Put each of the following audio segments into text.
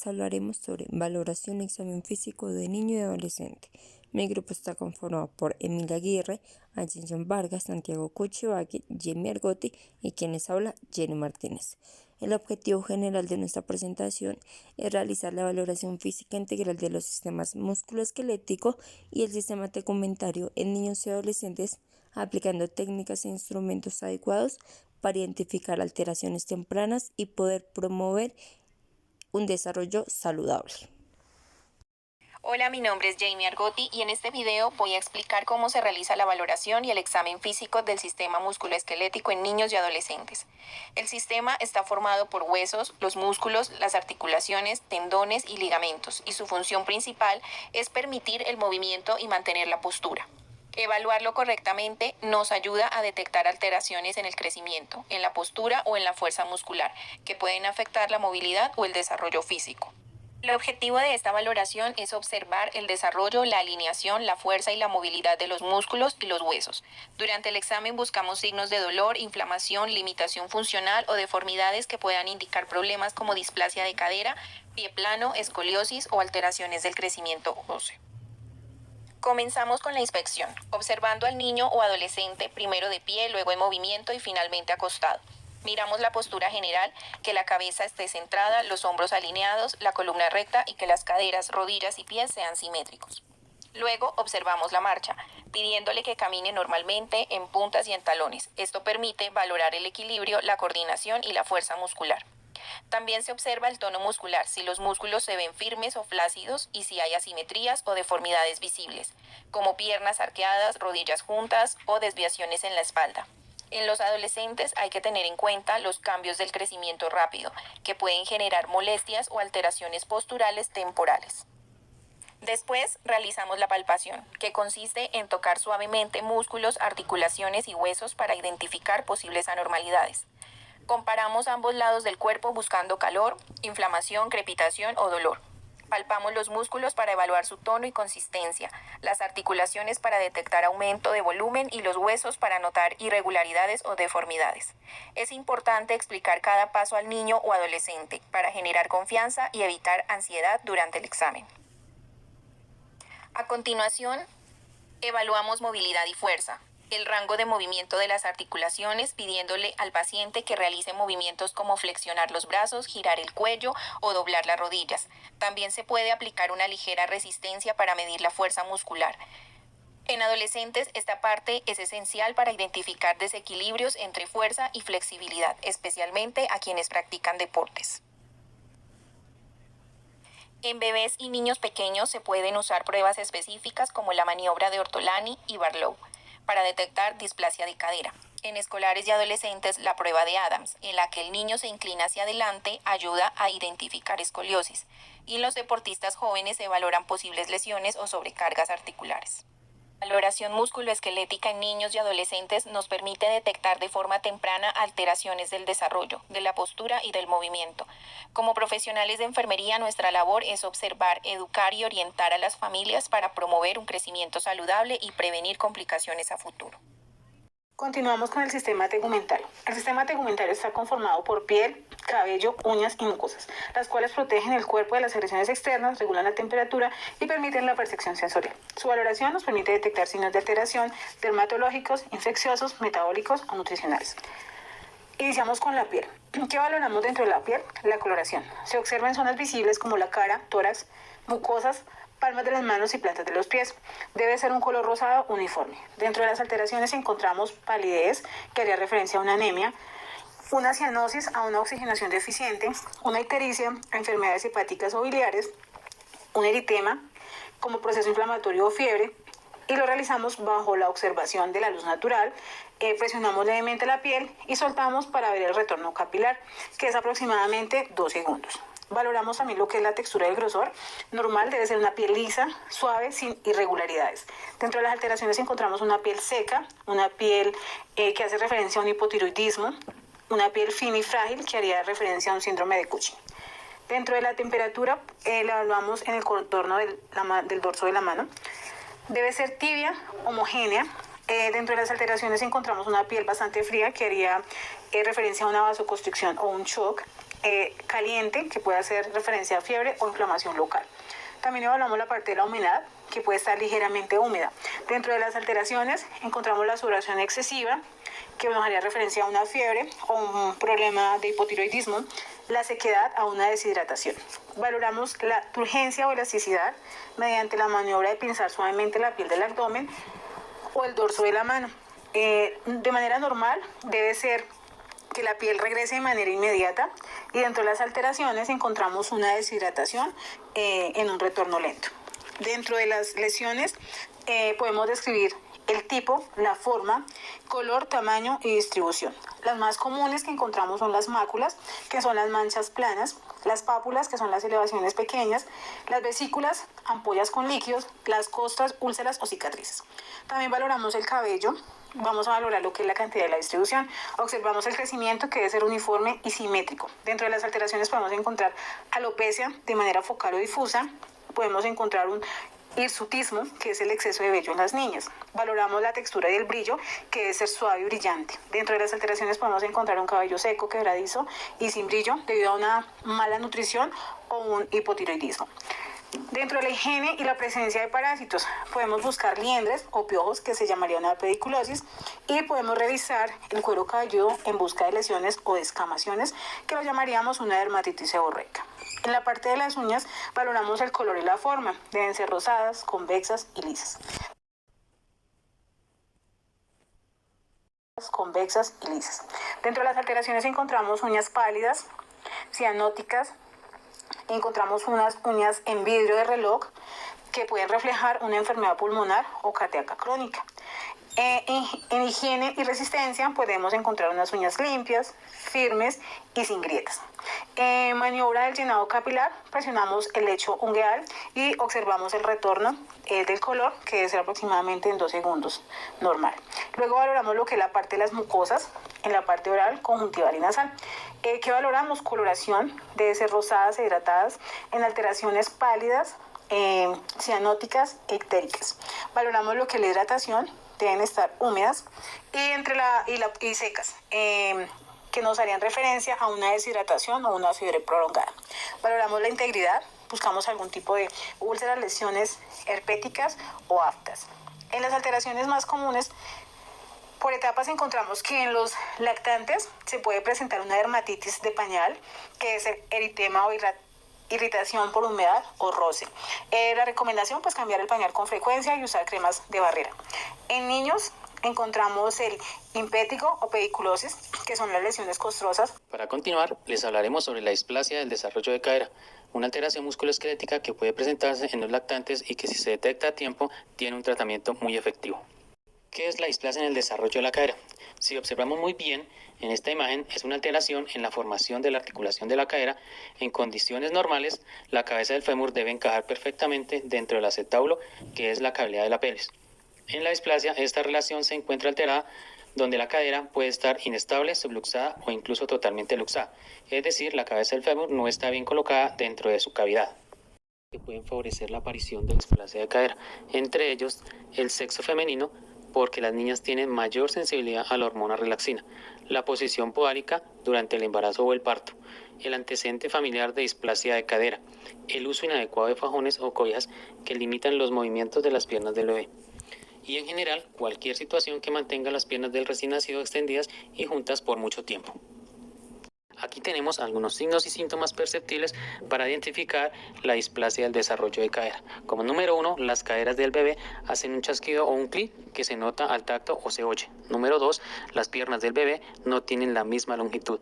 les hablaremos sobre valoración y examen físico de niño y adolescente. Mi grupo está conformado por Emilia Aguirre, Angelson Vargas, Santiago Cuchivagui, Jamie Argotti y quien les habla, Jenny Martínez. El objetivo general de nuestra presentación es realizar la valoración física integral de los sistemas musculoesquelético y el sistema tegumentario en niños y adolescentes, aplicando técnicas e instrumentos adecuados para identificar alteraciones tempranas y poder promover un desarrollo saludable. Hola, mi nombre es Jamie Argotti y en este video voy a explicar cómo se realiza la valoración y el examen físico del sistema musculoesquelético en niños y adolescentes. El sistema está formado por huesos, los músculos, las articulaciones, tendones y ligamentos, y su función principal es permitir el movimiento y mantener la postura. Evaluarlo correctamente nos ayuda a detectar alteraciones en el crecimiento, en la postura o en la fuerza muscular, que pueden afectar la movilidad o el desarrollo físico. El objetivo de esta valoración es observar el desarrollo, la alineación, la fuerza y la movilidad de los músculos y los huesos. Durante el examen buscamos signos de dolor, inflamación, limitación funcional o deformidades que puedan indicar problemas como displasia de cadera, pie plano, escoliosis o alteraciones del crecimiento óseo. Comenzamos con la inspección, observando al niño o adolescente primero de pie, luego en movimiento y finalmente acostado. Miramos la postura general, que la cabeza esté centrada, los hombros alineados, la columna recta y que las caderas, rodillas y pies sean simétricos. Luego observamos la marcha, pidiéndole que camine normalmente en puntas y en talones. Esto permite valorar el equilibrio, la coordinación y la fuerza muscular. También se observa el tono muscular, si los músculos se ven firmes o flácidos y si hay asimetrías o deformidades visibles, como piernas arqueadas, rodillas juntas o desviaciones en la espalda. En los adolescentes hay que tener en cuenta los cambios del crecimiento rápido, que pueden generar molestias o alteraciones posturales temporales. Después realizamos la palpación, que consiste en tocar suavemente músculos, articulaciones y huesos para identificar posibles anormalidades. Comparamos ambos lados del cuerpo buscando calor, inflamación, crepitación o dolor. Palpamos los músculos para evaluar su tono y consistencia, las articulaciones para detectar aumento de volumen y los huesos para notar irregularidades o deformidades. Es importante explicar cada paso al niño o adolescente para generar confianza y evitar ansiedad durante el examen. A continuación, evaluamos movilidad y fuerza, el rango de movimiento de las articulaciones, pidiéndole al paciente que realice movimientos como flexionar los brazos, girar el cuello o doblar las rodillas. También se puede aplicar una ligera resistencia para medir la fuerza muscular. En adolescentes, esta parte es esencial para identificar desequilibrios entre fuerza y flexibilidad, especialmente a quienes practican deportes. En bebés y niños pequeños se pueden usar pruebas específicas como la maniobra de Ortolani y Barlow para detectar displasia de cadera. En escolares y adolescentes, la prueba de Adams, en la que el niño se inclina hacia adelante, ayuda a identificar escoliosis. Y en los deportistas jóvenes se valoran posibles lesiones o sobrecargas articulares. La valoración musculoesquelética en niños y adolescentes nos permite detectar de forma temprana alteraciones del desarrollo, de la postura y del movimiento. Como profesionales de enfermería, nuestra labor es observar, educar y orientar a las familias para promover un crecimiento saludable y prevenir complicaciones a futuro. Continuamos con el sistema tegumentario. El sistema tegumentario está conformado por piel, cabello, uñas y mucosas, las cuales protegen el cuerpo de las agresiones externas, regulan la temperatura y permiten la percepción sensorial. Su valoración nos permite detectar signos de alteración dermatológicos, infecciosos, metabólicos o nutricionales. Iniciamos con la piel. ¿Qué valoramos dentro de la piel? La coloración. Se observa en zonas visibles como la cara, tórax, mucosas, palmas de las manos y plantas de los pies. Debe ser un color rosado uniforme. Dentro de las alteraciones encontramos palidez, que haría referencia a una anemia, una cianosis a una oxigenación deficiente, una ictericia a enfermedades hepáticas o biliares, un eritema como proceso inflamatorio o fiebre, y lo realizamos bajo la observación de la luz natural. Presionamos levemente la piel y soltamos para ver el retorno capilar, que es aproximadamente 2 segundos. Valoramos también lo que es la textura y el grosor. Normal debe ser una piel lisa, suave, sin irregularidades. Dentro de las alteraciones encontramos una piel seca, una piel que hace referencia a un hipotiroidismo, una piel fina y frágil que haría referencia a un síndrome de Cushing. Dentro de la temperatura la evaluamos en el contorno del dorso de la mano. Debe ser tibia, homogénea. Dentro de las alteraciones encontramos una piel bastante fría que haría referencia a una vasoconstricción o un shock. caliente, que puede hacer referencia a fiebre o inflamación local. También evaluamos la parte de la humedad, que puede estar ligeramente húmeda. Dentro de las alteraciones encontramos la sudoración excesiva, que nos haría referencia a una fiebre o un problema de hipotiroidismo, la sequedad a una deshidratación. Valoramos la turgencia o elasticidad mediante la maniobra de pinzar suavemente la piel del abdomen o el dorso de la mano. De manera normal debe ser que la piel regrese de manera inmediata, y dentro de las alteraciones encontramos una deshidratación en un retorno lento. Dentro de las lesiones podemos describir el tipo, la forma, color, tamaño y distribución. Las más comunes que encontramos son las máculas, que son las manchas planas, las pápulas, que son las elevaciones pequeñas, las vesículas, ampollas con líquidos, las costras, úlceras o cicatrices. También valoramos el cabello. Vamos a valorar lo que es la cantidad y la distribución. Observamos el crecimiento, que debe ser uniforme y simétrico. Dentro de las alteraciones podemos encontrar alopecia de manera focal o difusa. Podemos encontrar un hirsutismo, que es el exceso de vello en las niñas. Valoramos la textura y el brillo, que debe ser suave y brillante. Dentro de las alteraciones podemos encontrar un cabello seco, quebradizo y sin brillo debido a una mala nutrición o un hipotiroidismo. Dentro de la higiene y la presencia de parásitos, podemos buscar liendres o piojos, que se llamaría una pediculosis, y podemos revisar el cuero cabelludo en busca de lesiones o descamaciones, que lo llamaríamos una dermatitis seborreica. En la parte de las uñas valoramos el color y la forma. Deben ser rosadas, convexas y lisas. Dentro de las alteraciones encontramos uñas pálidas, cianóticas. Encontramos unas uñas en vidrio de reloj, que pueden reflejar una enfermedad pulmonar o cardíaca crónica. En higiene y resistencia podemos encontrar unas uñas limpias, firmes y sin grietas. En maniobra del llenado capilar presionamos el lecho ungueal y observamos el retorno del color, que debe ser aproximadamente en 2 segundos normal. Luego valoramos lo que es la parte de las mucosas, en la parte oral, conjuntival y nasal. ¿Qué valoramos? Coloración, debe ser rosadas e hidratadas, en alteraciones pálidas, cianóticas e ictéricas. Valoramos lo que es la hidratación, deben estar húmedas y secas, que nos harían referencia a una deshidratación o una fiebre prolongada. Valoramos la integridad, buscamos algún tipo de úlceras, lesiones herpéticas o aftas. En las alteraciones más comunes, por etapas encontramos que en los lactantes se puede presentar una dermatitis de pañal, que es eritema o irritación por humedad o roce. La recomendación, pues, cambiar el pañal con frecuencia y usar cremas de barrera. En niños encontramos el impétigo o pediculosis, que son las lesiones costrosas. Para continuar, les hablaremos sobre la displasia del desarrollo de cadera, una alteración musculoesquelética que puede presentarse en los lactantes y que, si se detecta a tiempo, tiene un tratamiento muy efectivo. ¿Qué es la displasia en el desarrollo de la cadera? Si observamos muy bien, en esta imagen es una alteración en la formación de la articulación de la cadera. En condiciones normales, la cabeza del fémur debe encajar perfectamente dentro del acetábulo, que es la cavidad de la pelvis. En la displasia, esta relación se encuentra alterada, donde la cadera puede estar inestable, subluxada o incluso totalmente luxada. Es decir, la cabeza del fémur no está bien colocada dentro de su cavidad, que pueden favorecer la aparición de displasia de cadera, entre ellos el sexo femenino, porque las niñas tienen mayor sensibilidad a la hormona relaxina, la posición podálica durante el embarazo o el parto, el antecedente familiar de displasia de cadera, el uso inadecuado de fajones o cobijas que limitan los movimientos de las piernas del bebé, y en general cualquier situación que mantenga las piernas del recién nacido extendidas y juntas por mucho tiempo. Aquí tenemos algunos signos y síntomas perceptibles para identificar la displasia del desarrollo de cadera. Como número 1, las caderas del bebé hacen un chasquido o un clic que se nota al tacto o se oye. Número 2, las piernas del bebé no tienen la misma longitud.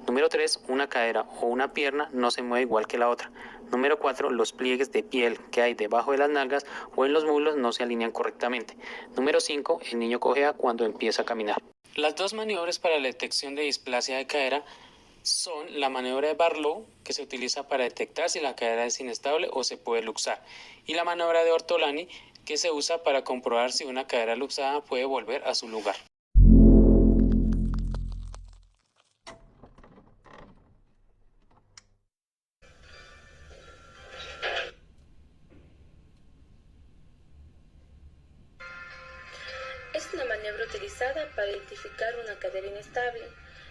Número 3, una cadera o una pierna no se mueve igual que la otra. Número 4, los pliegues de piel que hay debajo de las nalgas o en los muslos no se alinean correctamente. Número 5, el niño cojea cuando empieza a caminar. Las dos maniobras para la detección de displasia de cadera son la maniobra de Barlow, que se utiliza para detectar si la cadera es inestable o se puede luxar, y la maniobra de Ortolani, que se usa para comprobar si una cadera luxada puede volver a su lugar. Es una maniobra utilizada para identificar una cadera inestable.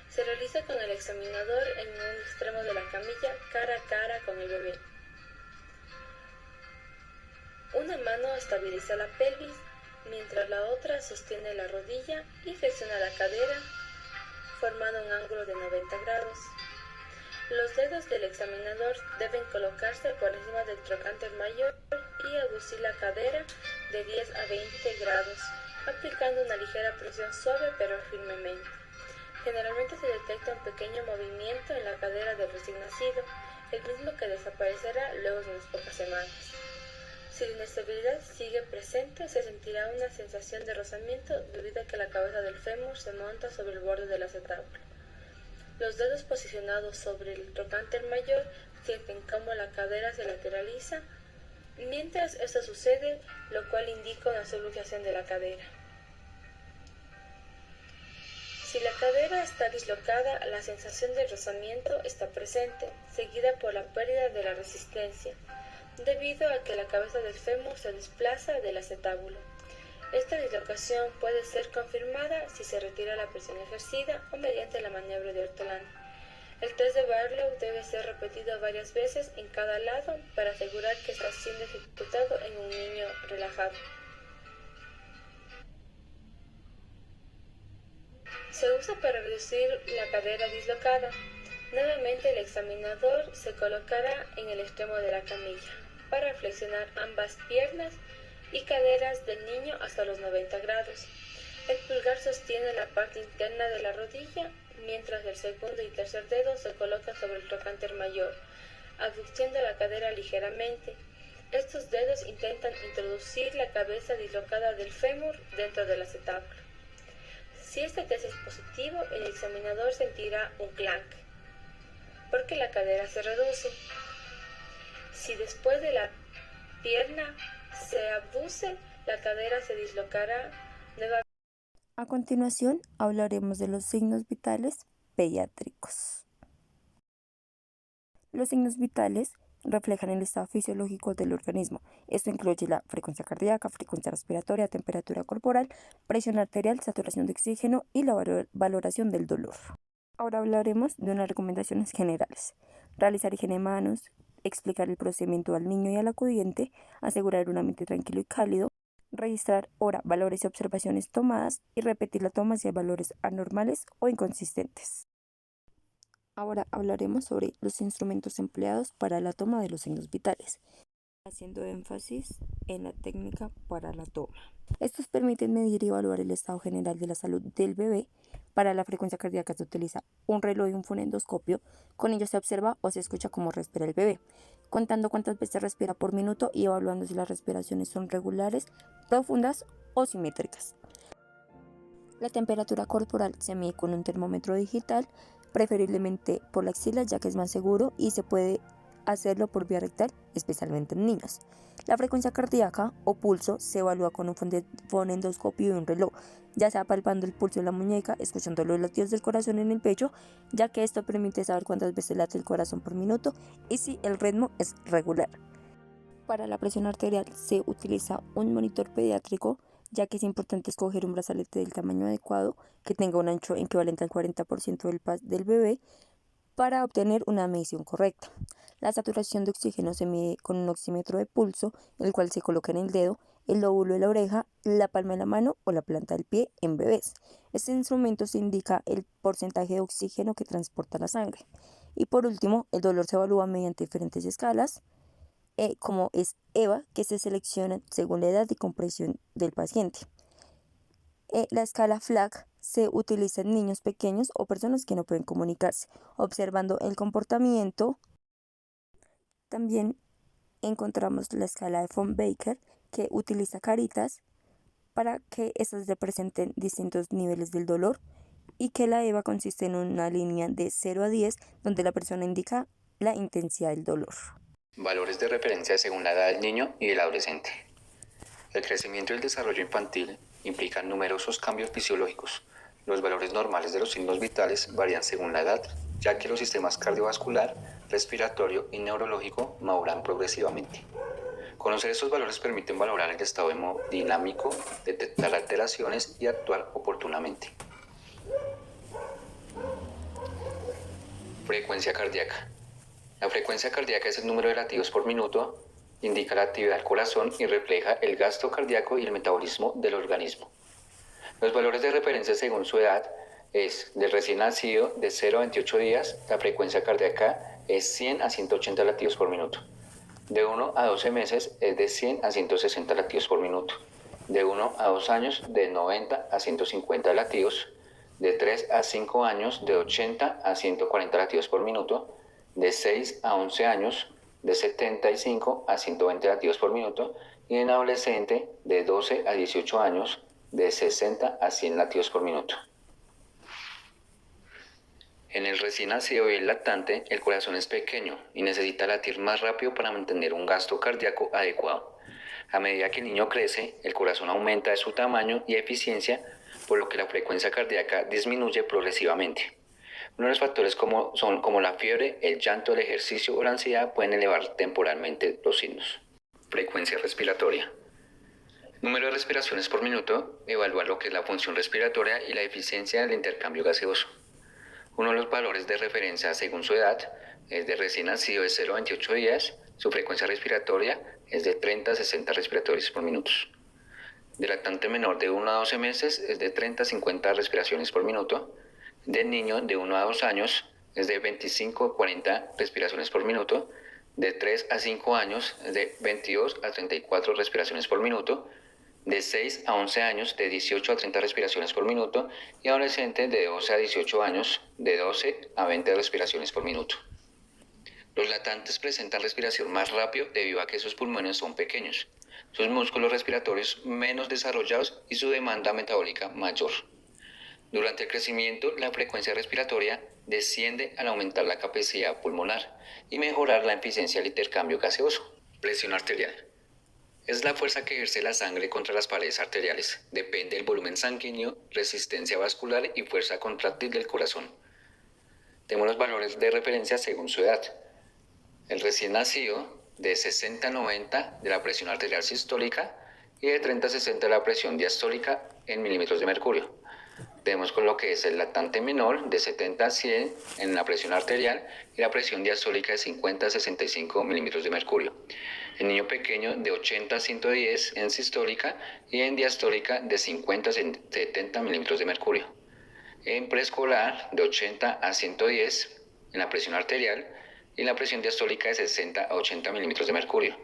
Se realiza con el examinador en un extremo de la camilla, cara a cara con el bebé. Una mano estabiliza la pelvis, mientras la otra sostiene la rodilla y flexiona la cadera, formando un ángulo de 90 grados. Los dedos del examinador deben colocarse por encima del trocánter mayor y abducir la cadera de 10 a 20 grados, aplicando una ligera presión suave pero firmemente. Generalmente se detecta un pequeño movimiento en la cadera del recién nacido, el mismo que desaparecerá luego de unas pocas semanas. Si la inestabilidad sigue presente, se sentirá una sensación de rozamiento debido a que la cabeza del fémur se monta sobre el borde del acetábulo. Los dedos posicionados sobre el trocánter mayor sienten cómo la cadera se lateraliza, mientras esto sucede, lo cual indica una subluxación de la cadera. Si la cadera está dislocada, la sensación de rozamiento está presente, seguida por la pérdida de la resistencia, debido a que la cabeza del fémur se desplaza del acetábulo. Esta dislocación puede ser confirmada si se retira la presión ejercida o mediante la maniobra de Ortolani. El test de Barlow debe ser repetido varias veces en cada lado para asegurar que está siendo ejecutado en un niño relajado. Se usa para reducir la cadera dislocada. Nuevamente el examinador se colocará en el extremo de la camilla para flexionar ambas piernas y caderas del niño hasta los 90 grados. El pulgar sostiene la parte interna de la rodilla, mientras el segundo y tercer dedo se colocan sobre el trocánter mayor, abduciendo la cadera ligeramente. Estos dedos intentan introducir la cabeza dislocada del fémur dentro del acetábulo. Si este test es positivo, el examinador sentirá un clank, porque la cadera se reduce. Si después de la pierna se abduce, la cadera se dislocará nuevamente. A continuación, hablaremos de los signos vitales pediátricos. Los signos vitales reflejan el estado fisiológico del organismo. Esto incluye la frecuencia cardíaca, frecuencia respiratoria, temperatura corporal, presión arterial, saturación de oxígeno y la valoración del dolor. Ahora hablaremos de unas recomendaciones generales. Realizar higiene de manos, explicar el procedimiento al niño y al acudiente, asegurar un ambiente tranquilo y cálido, registrar hora, valores y observaciones tomadas y repetir la toma si hay valores anormales o inconsistentes. Ahora hablaremos sobre los instrumentos empleados para la toma de los signos vitales, haciendo énfasis en la técnica para la toma. Estos permiten medir y evaluar el estado general de la salud del bebé. Para la frecuencia cardíaca se utiliza un reloj y un fonendoscopio. Con ello se observa o se escucha cómo respira el bebé, contando cuántas veces respira por minuto y evaluando si las respiraciones son regulares, profundas o simétricas. La temperatura corporal se mide con un termómetro digital, preferiblemente por la axila, ya que es más seguro y se puede hacerlo por vía rectal, especialmente en niños. La frecuencia cardíaca o pulso se evalúa con un fonendoscopio y un reloj, ya sea palpando el pulso en la muñeca, escuchando los latidos del corazón en el pecho, ya que esto permite saber cuántas veces late el corazón por minuto y si el ritmo es regular. Para la presión arterial se utiliza un monitor pediátrico, ya que es importante escoger un brazalete del tamaño adecuado que tenga un ancho equivalente al 40% del bebé para obtener una medición correcta. La saturación de oxígeno se mide con un oxímetro de pulso, el cual se coloca en el dedo, el lóbulo de la oreja, la palma de la mano o la planta del pie en bebés. Este instrumento se indica el porcentaje de oxígeno que transporta la sangre. Y por último, el dolor se evalúa mediante diferentes escalas, como es EVA, que se selecciona según la edad y compresión del paciente. La escala FLAC se utiliza en niños pequeños o personas que no pueden comunicarse, observando el comportamiento. También encontramos la escala de von Baker, que utiliza caritas para que estas representen distintos niveles del dolor, y que la EVA consiste en una línea de 0 a 10, donde la persona indica la intensidad del dolor. Valores de referencia según la edad del niño y del adolescente. El crecimiento y el desarrollo infantil implican numerosos cambios fisiológicos. Los valores normales de los signos vitales varían según la edad, ya que los sistemas cardiovascular, respiratorio y neurológico maduran progresivamente. Conocer estos valores permiten valorar el estado hemodinámico, detectar alteraciones y actuar oportunamente. Frecuencia cardíaca. La frecuencia cardíaca es el número de latidos por minuto, indica la actividad del corazón y refleja el gasto cardíaco y el metabolismo del organismo. Los valores de referencia según su edad es del recién nacido de 0 a 28 días, la frecuencia cardíaca es 100 a 180 latidos por minuto. De 1 a 12 meses es de 100 a 160 latidos por minuto. De 1 a 2 años de 90 a 150 latidos. De 3 a 5 años de 80 a 140 latidos por minuto. De 6 a 11 años de 75 a 120 latidos por minuto. Y en adolescente de 12 a 18 años de 60 a 100 latidos por minuto. En el recién nacido y el lactante, el corazón es pequeño y necesita latir más rápido para mantener un gasto cardíaco adecuado. A medida que el niño crece, el corazón aumenta de su tamaño y eficiencia, por lo que la frecuencia cardíaca disminuye progresivamente. Uno de los factores como la fiebre, el llanto, el ejercicio o la ansiedad pueden elevar temporalmente los signos. Frecuencia respiratoria. Número de respiraciones por minuto evalúa lo que es la función respiratoria y la eficiencia del intercambio gaseoso. Uno de los valores de referencia según su edad es de recién nacido de 0 a 28 días, su frecuencia respiratoria es de 30 a 60 respiratorios por minuto. Del lactante menor de 1 a 12 meses es de 30 a 50 respiraciones por minuto. Del niño de 1 a 2 años es de 25 a 40 respiraciones por minuto. De 3 a 5 años es de 22 a 34 respiraciones por minuto. De 6 a 11 años de 18 a 30 respiraciones por minuto. Y adolescentes de 12 a 18 años de 12 a 20 respiraciones por minuto. Los lactantes presentan respiración más rápido debido a que sus pulmones son pequeños, sus músculos respiratorios menos desarrollados y su demanda metabólica mayor. Durante el crecimiento, la frecuencia respiratoria desciende al aumentar la capacidad pulmonar y mejorar la eficiencia del intercambio gaseoso. Presión arterial. Es la fuerza que ejerce la sangre contra las paredes arteriales. Depende del volumen sanguíneo, resistencia vascular y fuerza contráctil del corazón. Tenemos los valores de referencia según su edad. El recién nacido de 60 a 90 de la presión arterial sistólica y de 30 a 60 de la presión diastólica en milímetros de mercurio. Tenemos con lo que es el lactante menor de 70 a 100 en la presión arterial y la presión diastólica de 50 a 65 milímetros de mercurio. El niño pequeño de 80 a 110 en sistólica y en diastólica de 50 a 70 milímetros de mercurio. En preescolar de 80 a 110 en la presión arterial y la presión diastólica de 60 a 80 milímetros de mercurio.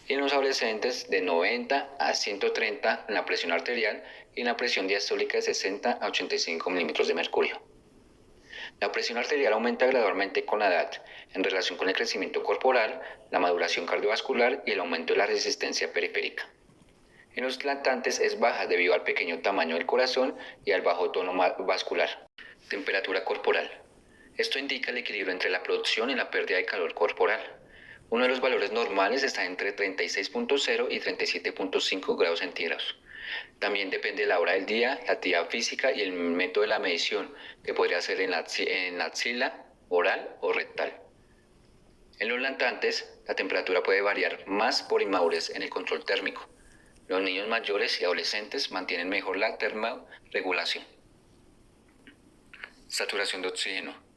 Y en los adolescentes de 90 a 130 en la presión arterial y en la presión diastólica de 60 a 85 milímetros de mercurio. La presión arterial aumenta gradualmente con la edad, en relación con el crecimiento corporal, la maduración cardiovascular y el aumento de la resistencia periférica. En los lactantes es baja debido al pequeño tamaño del corazón y al bajo tono vascular. Temperatura corporal. Esto indica el equilibrio entre la producción y la pérdida de calor corporal. Uno de los valores normales está entre 36.0 y 37.5 grados centígrados. También depende de la hora del día, la actividad física y el método de la medición, que podría ser en la axila, oral o rectal. En los lactantes, la temperatura puede variar más por inmadurez en el control térmico. Los niños mayores y adolescentes mantienen mejor la termorregulación. Saturación de oxígeno.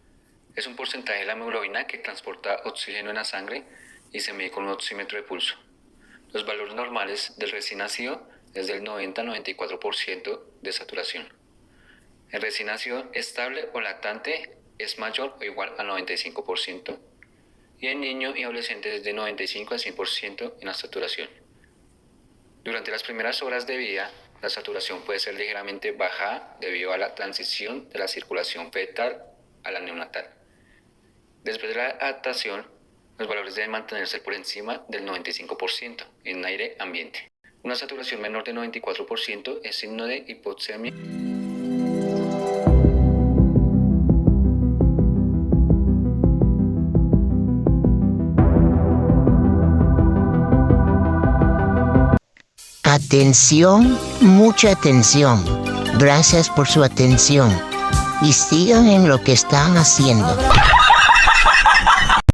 Es un porcentaje de la hemoglobina que transporta oxígeno en la sangre y se mide con un oxímetro de pulso. Los valores normales del recién nacido es del 90 a 94% de saturación. El recién nacido estable o lactante es mayor o igual al 95%. Y en niños y adolescentes es de 95 a 100% en la saturación. Durante las primeras horas de vida, la saturación puede ser ligeramente bajada debido a la transición de la circulación fetal a la neonatal. Después de la adaptación, los valores deben mantenerse por encima del 95% en aire ambiente. Una saturación menor de 94% es signo de hipoxemia. Atención, mucha atención. Gracias por su atención. Y sigan en lo que están haciendo.